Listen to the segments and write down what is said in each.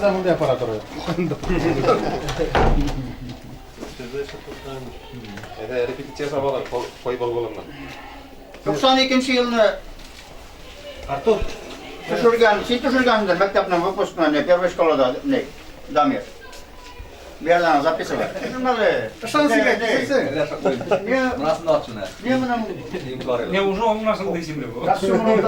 da mınday aparatur. Repetitsiya sabalar koy bolgolandan. 92 yılını Artur. düşürgendir mektepten выпускной первой школы da ne? Damir. Bir yerden записывай. Нормально. Мынасында атчын. Ne mına? Ne уже onun nasıl değişimli bu? Nasıl bunu?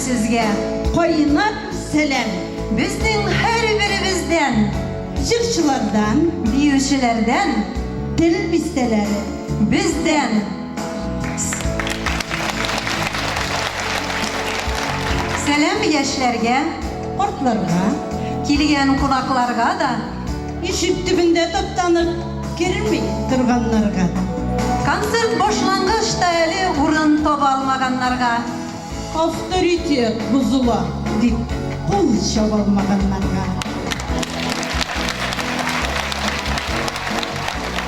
Sizge koyunat selam. Bizning her birimizden, çıkçılardan, büyücülerden, dil bisteleri, bizden. Selam yaşlarga, kortlarga, kelgen kulaklarga da, işit tübünde toptanıp girmey durganlarga. Konsert boşlangıçta eli urun topa almaganlarga. Avtoritet buzula deyip kol çabalmaganlarga.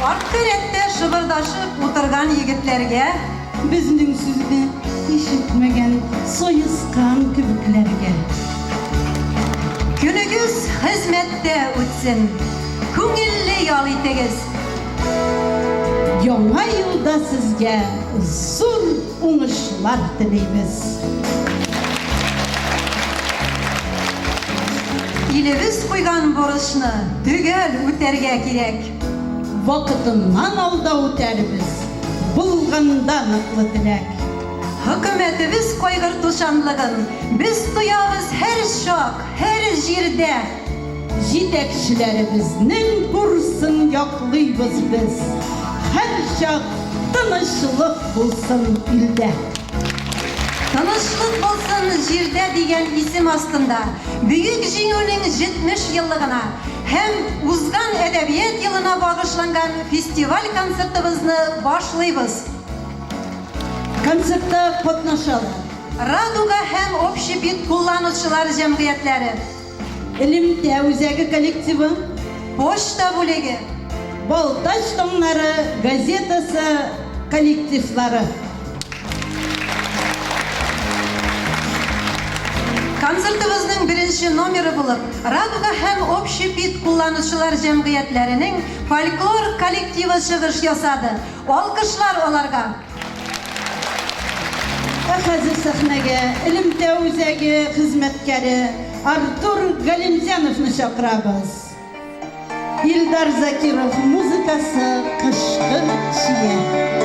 Ortaretте şıbırdaşıp oturgan yigitlerge, bizning sizni işitmegen soyuskan kübüklerge. Günügüz hizmette ötsin, köngilli yol itegiz. Yanga yılda sizge uzun uңuşlar dileymiz. Ilimiz koygan borçni tügel öterge kerek. Vakıtından alda öterimiz, bulgandan aklı dilek. Hükümetimiz koygur tuşanlığın, biz duyabız her şok, her jirde. Jidekçilerimiznin kursun yokluyuz biz. Her şak tanışlık bulsun ilde. Tanışlık bulsun jirde degan isim astında büyük jingülün 70 yıllığına hem uzgan edebiyat yılına bağışlangan festival konsertimizni başlayız. Konsertda qatnaşalım. Raduga hem Общепит kullanıcılar cemiyetleri, Ilimte Özegi kollektivi, Poçta bölegi, Baltaş Tonları gazetası kollektivleri. Konsertimizin birinci nomeri bulup Raduga hem Общепит kullanıcılar cemiyetlerinin folklor kollektivi çıkış yasadı. Alkışlar olarga. Hazır sahneye Ilimte Özegi hizmetkari Artur Galimjanov'ni chaqiramiz. Ildar Zakirov muzikasi Qishqi chiya.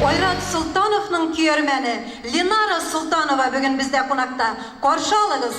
Oyrat Sultanov'ның kuyermeni Linara Sultanova bugün bizde konakta. Qarşı alınız.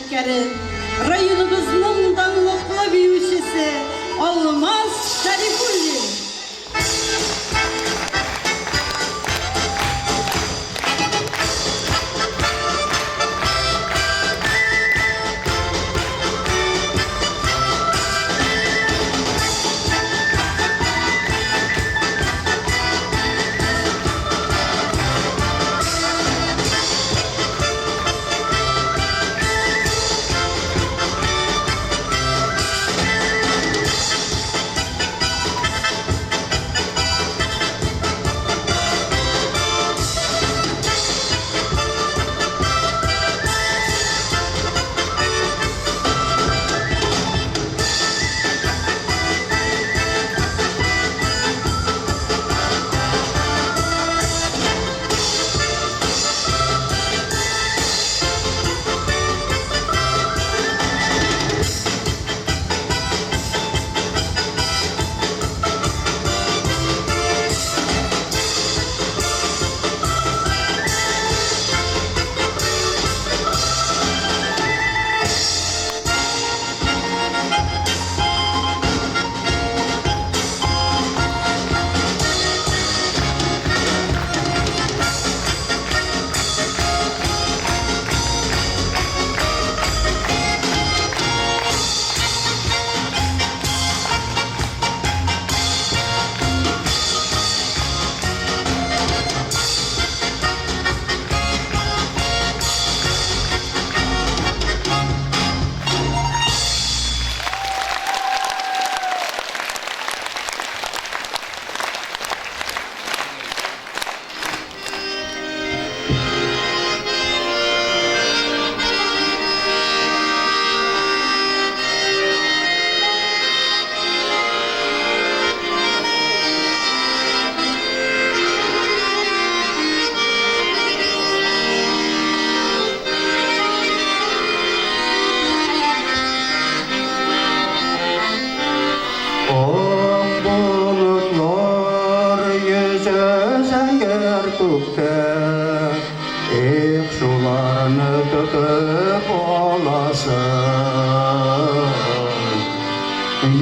hizmetkeri, rayonumuzun danlıklı büyücüsü Almaz Şerifulli. Şularını tutup olasın.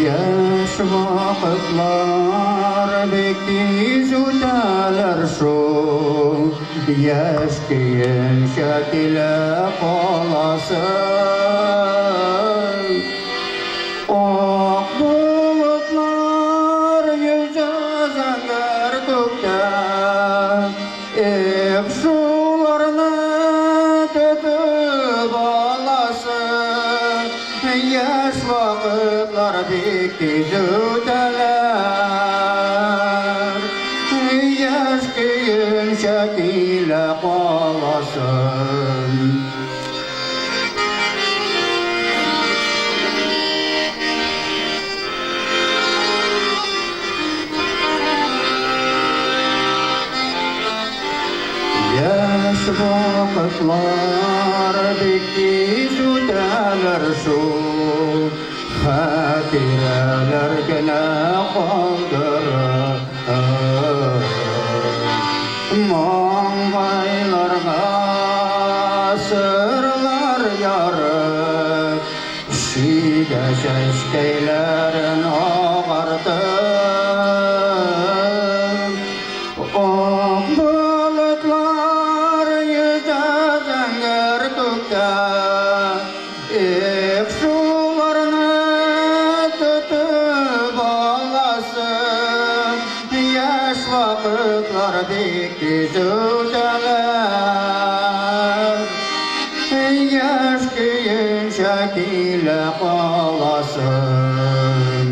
Yaş vakitlar bektiz öteler şu. Yaş keyin şekile olasın. Ok bulutlar yüzü zengir kökte. Şularını tutup olasın. Yaş vakitlar bektiz öteler. Yaş keyin şekile olasın. Yaş vakitlar bektiz öteler şu. Hatireler gene kaldırır. Mangaylarga sırlar yarıp, şide şeşkeylerin ağartıp. Ok bulutlar yüzü zengir kökte. Şularını tutup olasın. Yaş vakitlar bektiz öteler. Yaş keyin şekile olasın.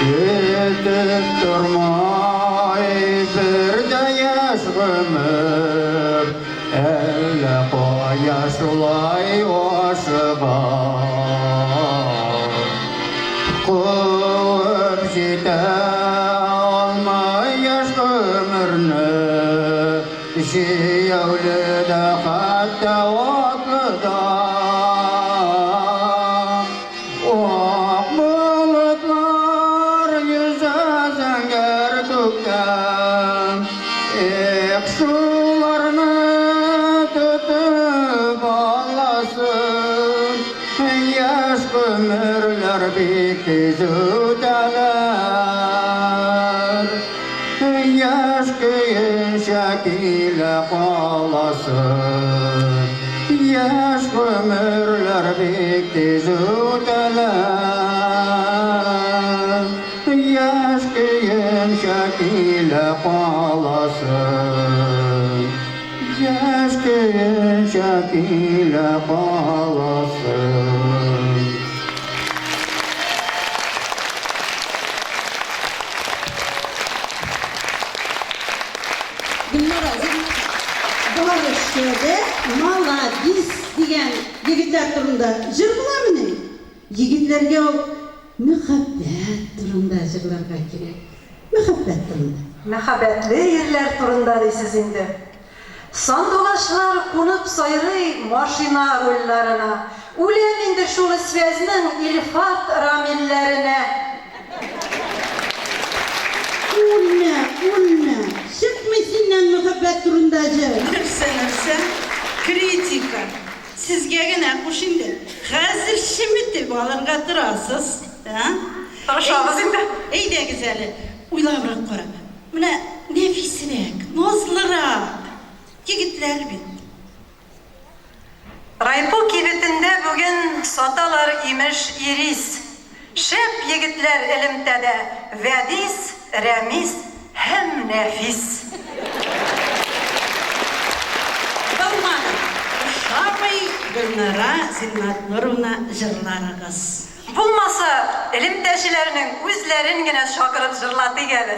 Yetip durmay bir de yaş ömür. Elle koya şulay aşığa. Kuvvet jete almay yaş ömürnü. Şiyevlide hatta vakıda. Ok tez öteler. Yaş köyün şekile kalasın. Yaş ömürler bek tez öteler. Yaş köyün şekile kalasın. Yaş köyün şekile kalasın. Bunlara barıştırdı. Maladis diyen yigitler turunda jır bular mı? Yigitlerge o muhabbet turunda jırlarga gerek. Muhabbet turunda. Мәхәббәтле ерләр турында дейсез инде. Сандугачлар кунып сайрый машина рульларына. Үләм инде шул связьнең Илфат Рамилләренә. Ulna. Çıkma senden muhabbet turunda jır. Нәрсә? Критика. Сезгә генә куш инде. Хәзер шимитеп алырга торасыз, Тырышабыз инде. Әйдәгез әле, уйлабрак кара. Менә нәфисрәк, назлырак егетләр бит. Райпо кибетендә бүген саталар имеш ирис. Шәп егетләр элемтәдә Вәдис, Рәмис һәм Нәфис. Булмады. Шамый Гөлнара Зиннатнуровна җырларыгыз. Булмаса, элемтәчеләрнең үзләрен генә шакырып җырлатыйк әле.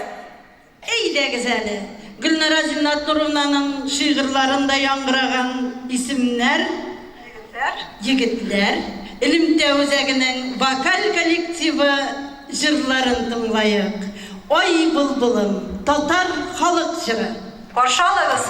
Әйдәгез әле, Гөлнара Зиннатнуровнаның шигырьләрендә яңгыраган исемнәр егетләр, элемтә үзәгенең вокаль коллективы җырларын тыңлайык. Ой булбулым, татар халык җыры. Каршы алыгыз.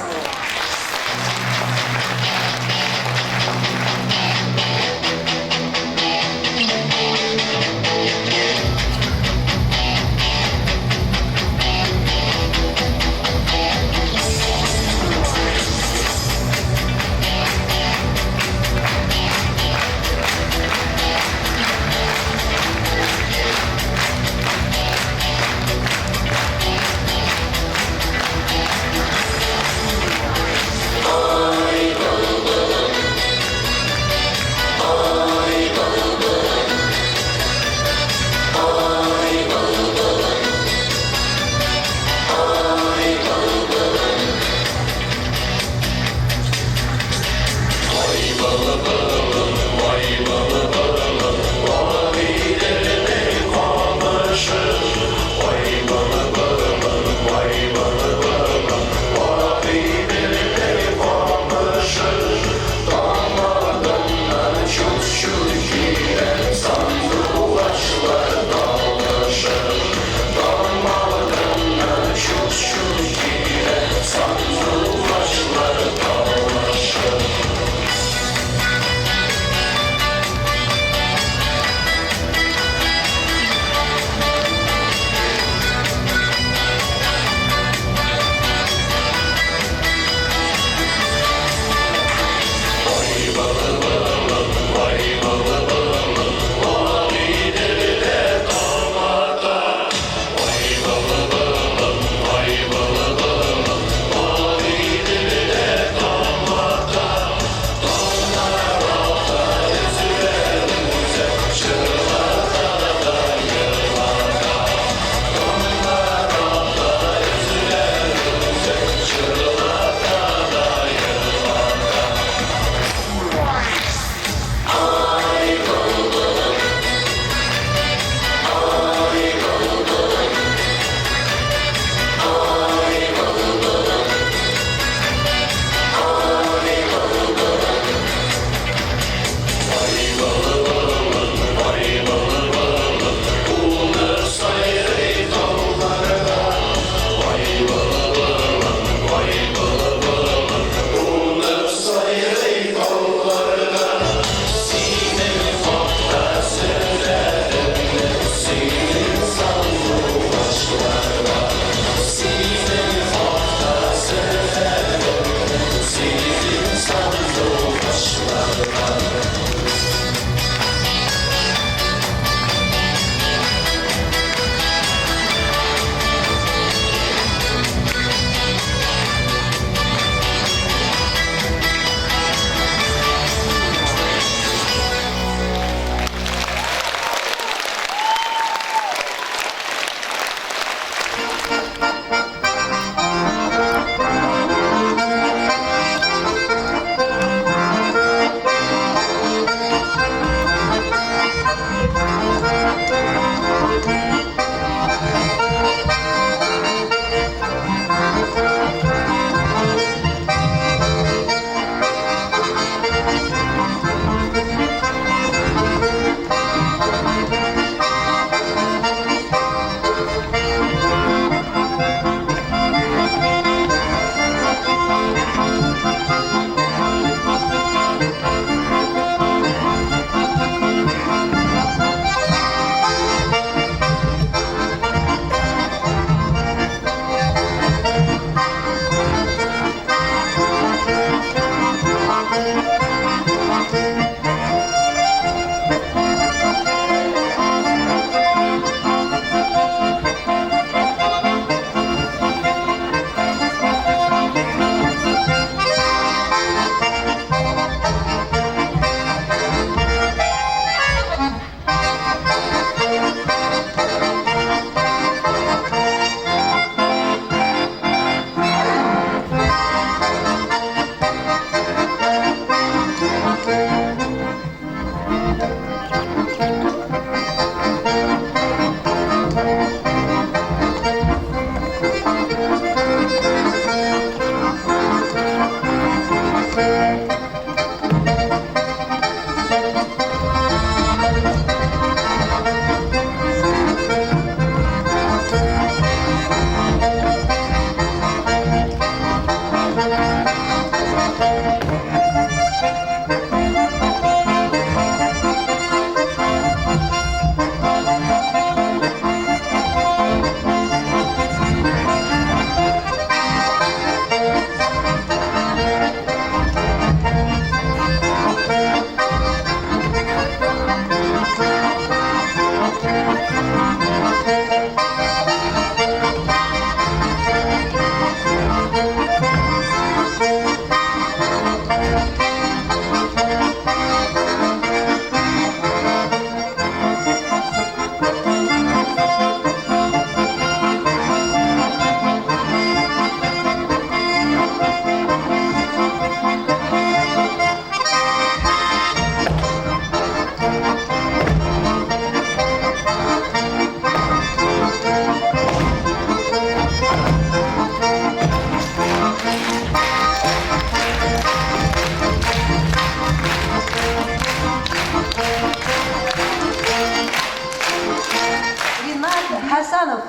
Ринат Хасанов.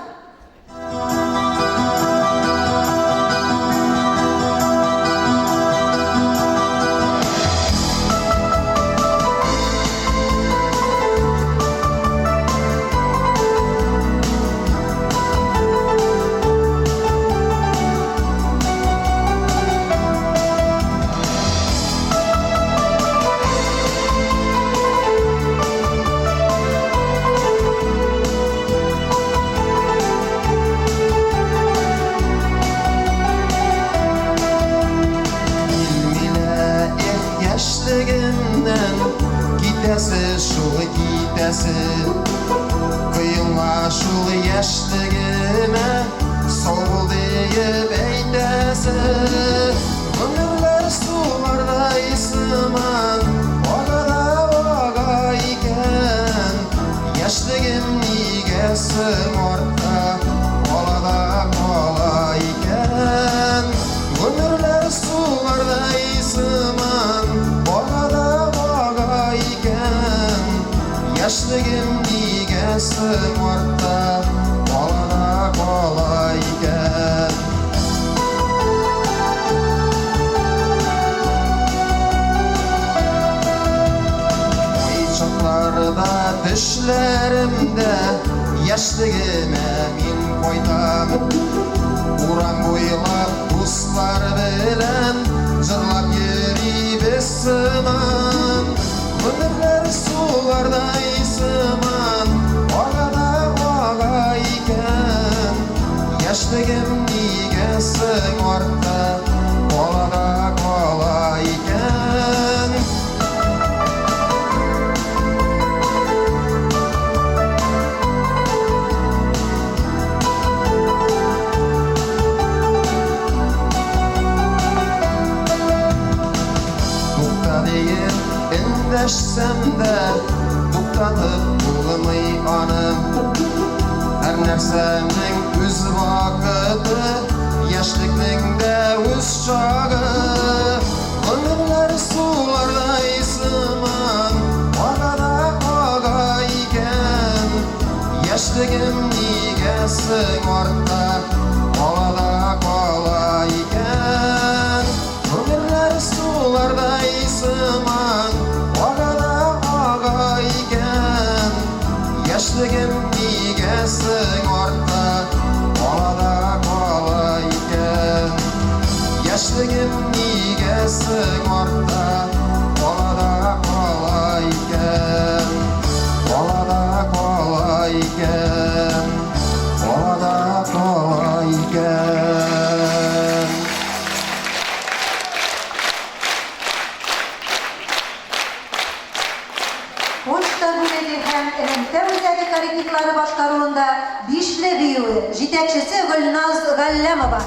Yaşlığından gidesi şul gidesi Kıyılma şul yaşlığıma sol deyip eydesi Ömürler sularda isman Oğada oğa iken Yaşlığım nigesim orta Oğada oğa iken Ömürler sularda isman Oğada oğa iken Yaşlığım nigesim orta Oğada oğa iken Çoklarda düşlerimde yaşlığıma min koydum Uran boylap dostlar bilen jırlap yürüyüp ısıman Ömürler sularda ısıman Oğada oğa iken Yaşlığım nigesin orta Oğada oğa iken Endeşsem de Tuktanıp bulmayı anım Her nersenin üz vakıtı Yaşlıkның da üz çağı Ömürler sularda ısıman Oğada oğa iken Yaşlığım nigesin orta Oğada oğa iken Ömürler sularda ısıman Oğada oğa iken Yaşlığım nigesin orta Oğada oğa iken Yaşlığım nigesin orta Oğada oğa iken Oğada oğa iken Oğada oğa iken Почта бөлеги һәм элемтә үзәге коллективлары башкаруында Бишле биюе җитәкчесе Гөлназ Галләмова.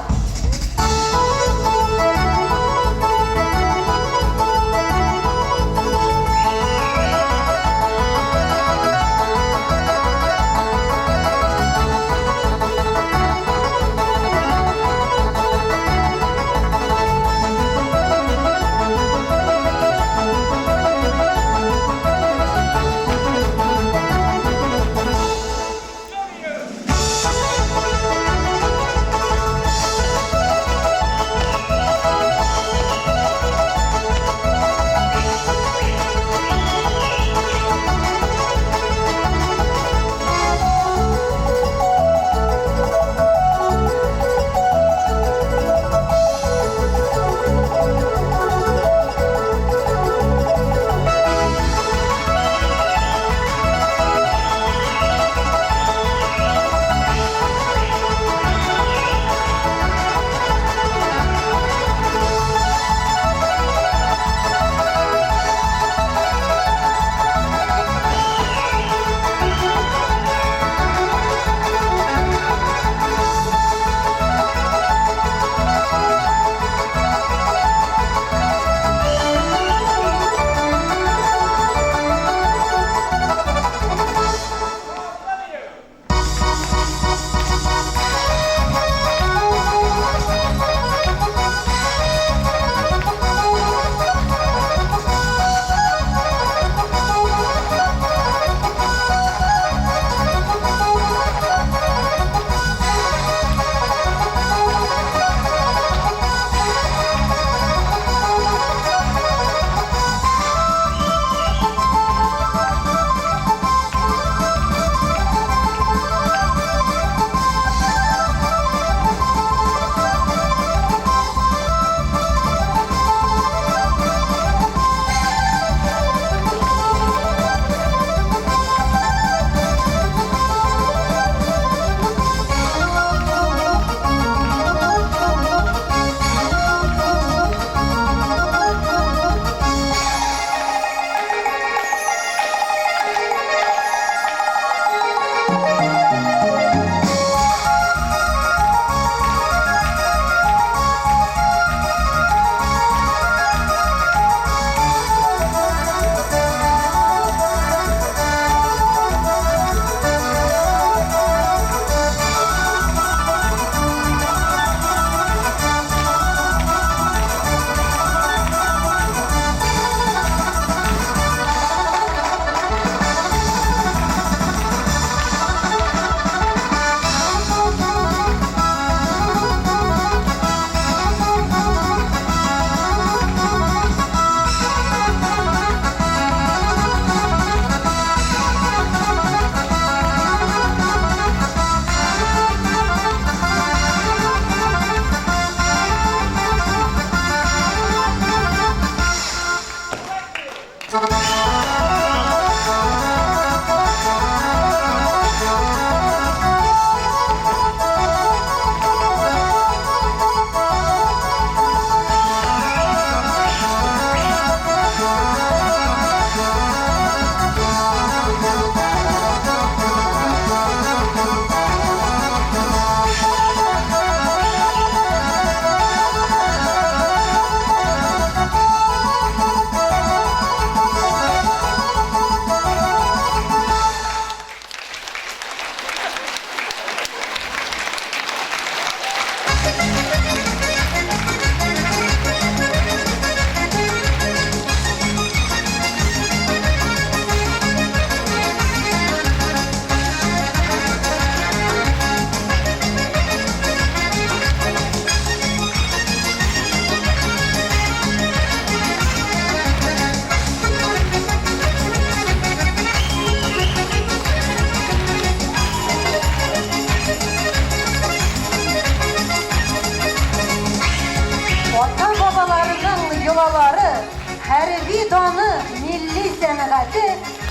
сәнғаты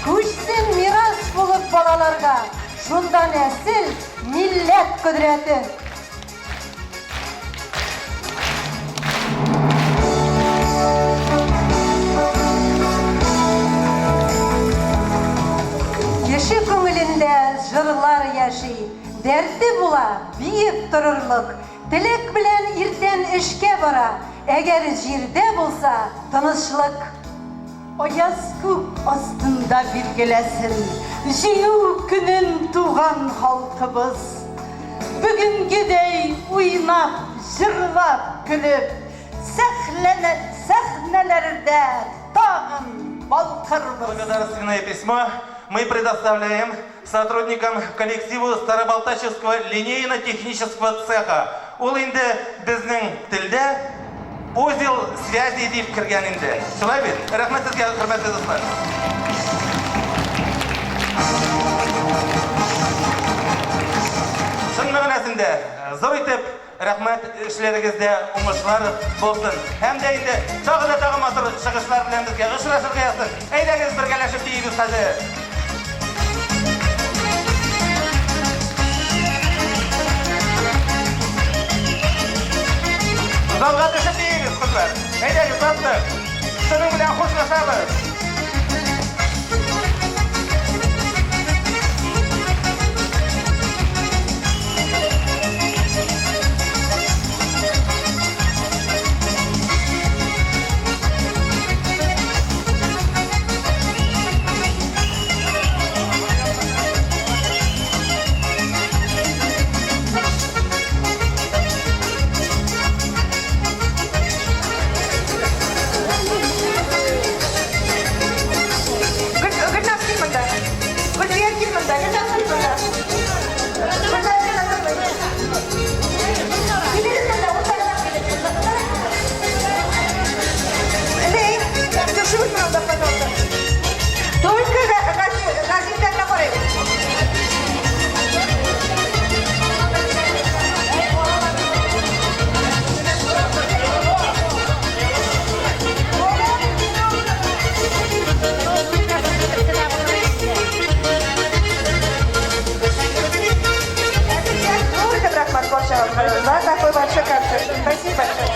көшсін мирас болып балаларға. Шунда нәсіл милләт құдіреті. Кеші көңілінде жырлар яши, дәрті була, бейіп тұрырлық, тілек білән иртен ішке бара, әгер жерде болса, тынышлық. Аяз көк астында билгеләсен, җиңү көнен туган халкыбыз. Бүгенгедәй уйнап, җырлап, көлеп, сәхнәләрдә тагын балкырбыз. Благодарственное письмо мы предоставляем сотрудникам коллективу Старобалтачевского линейно-технического цеха. Ул инде безнең телдә узел связи дип кергән инде. Шулай бит? Рәхмәт сезгә, хөрмәтле дуслар. Шын мәгънәсендә зур итеп рәхмәт эшләрегездә уңышлар булсын. Һәм дә инде тагы да матур чыгышлар белән безгә очрашырга язсын. Әйдәгез бергәләшеп диегез хәзер. Залга төшеп диегез кызлар. Әйдәгез татлы. Шуның белән хушлашабыз. За такой большой концерт. Спасибо большое.